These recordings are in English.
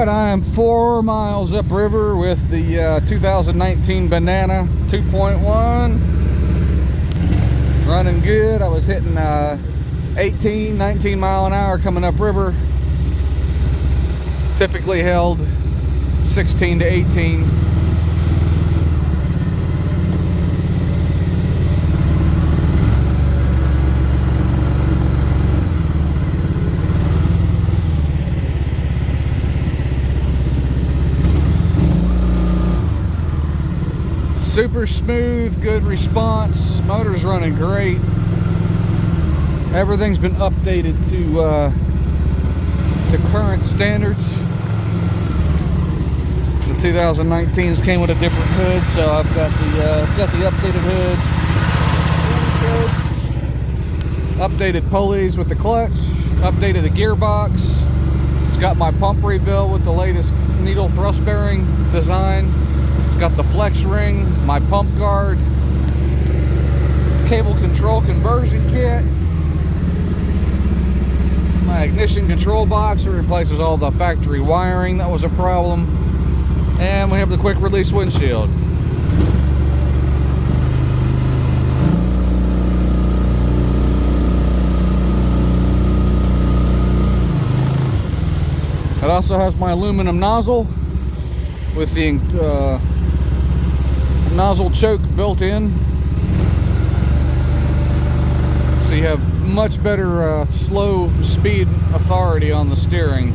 Alright, I am 4 miles upriver with the 2019 Banana 2.1. Running good. I was hitting 18, 19 mile an hour coming upriver. Typically held 16 to 18. Super smooth, good response. Motor's running great. Everything's been updated to current standards. The 2019s came with a different hood, so I've got the updated hood. Updated pulleys with the clutch. Updated the gearbox. It's got my pump rebuilt with the latest needle thrust bearing design. Got the flex ring, my pump guard, cable control conversion kit, my ignition control box. It replaces all the factory wiring that was a problem, and we have the quick release windshield. It also has my aluminum nozzle with the nozzle choke built in, so you have much better slow speed authority on the steering.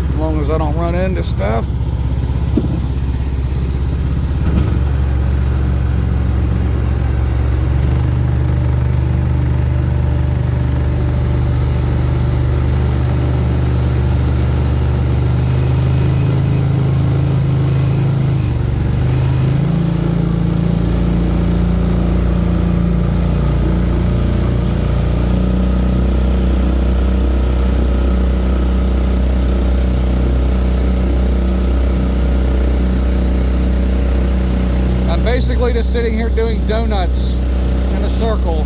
As long as I don't run into stuff. Basically just sitting here doing donuts in a circle.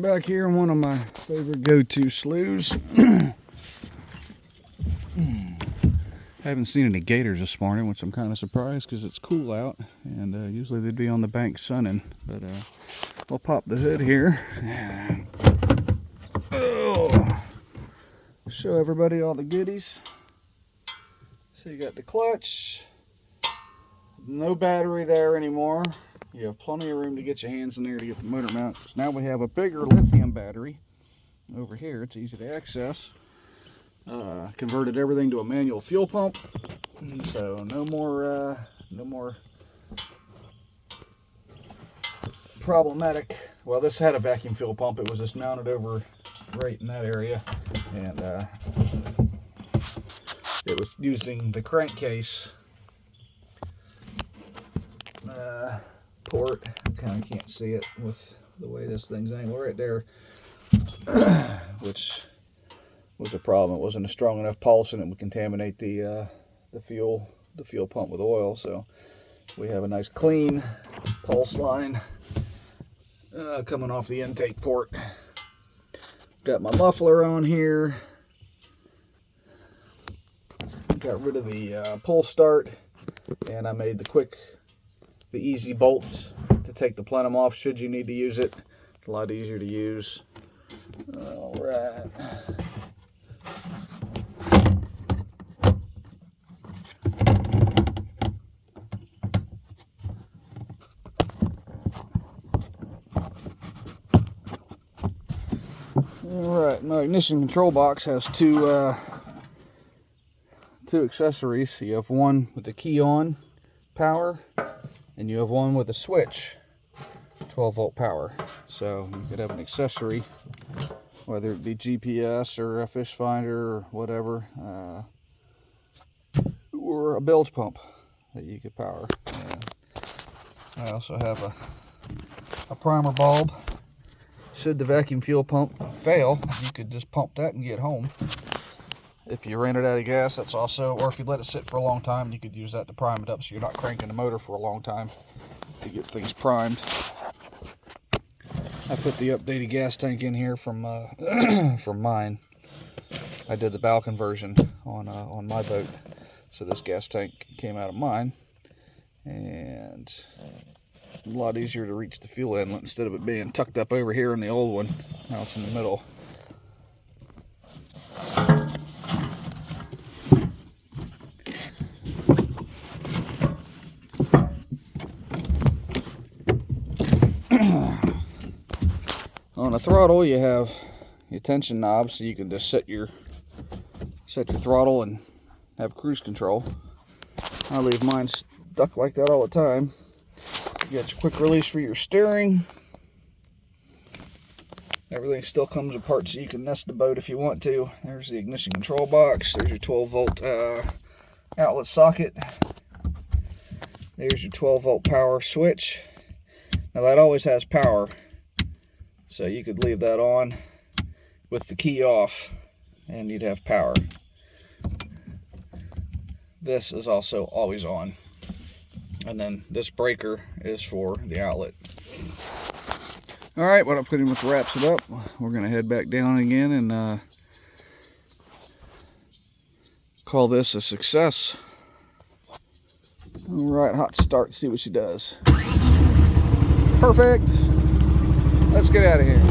Back here in one of my favorite go-to sloughs. Haven't seen any gators this morning, which I'm kind of surprised because it's cool out, and usually they'd be on the bank sunning. But we'll pop the hood here and show everybody all the goodies. So you got the clutch, no battery there anymore. You have plenty of room to get your hands in there to get the motor mount. Now we have a bigger lithium battery over here. It's easy to access. Converted everything to a manual fuel pump, so no more problematic. Well, this had a vacuum fuel pump. It was just mounted over right in that area, and it was using the crankcase port. Kind of can't see it with the way this thing's angled right there, which was a problem. It wasn't a strong enough pulse, and it would contaminate the fuel pump with oil. So we have a nice clean pulse line coming off the intake port. Got my muffler on here. Got rid of the pull start, and I made the easy bolts to take the plenum off should you need to use it. It's a lot easier to use. All right. Alright, my ignition control box has two accessories. You have one with the key on power, and you have one with a switch, 12 volt power. So you could have an accessory, whether it be GPS or a fish finder or whatever, or a bilge pump that you could power. And I also have a primer bulb. Should the vacuum fuel pump fail, you could just pump that and get home. If you ran it out of gas, that's also, or if you let it sit for a long time, you could use that to prime it up so you're not cranking the motor for a long time to get things primed. I put the updated gas tank in here from from mine. I did the bow conversion on my boat, so this gas tank came out of mine, and a lot easier to reach the fuel inlet instead of it being tucked up over here in the old one. Now it's in the middle. On the throttle, you have your tension knob, so you can just set your throttle and have cruise control. I leave mine stuck like that all the time. You got your quick release for your steering. Everything still comes apart, so you can nest the boat if you want to. There's the ignition control box. There's your 12 volt outlet socket. There's your 12 volt power switch. Now that always has power, so you could leave that on with the key off and you'd have power. This is also always on. And then this breaker is for the outlet. Alright, well, that pretty much wraps it up. We're going to head back down again and call this a success. Alright, hot start, see what she does. Perfect! Let's get out of here.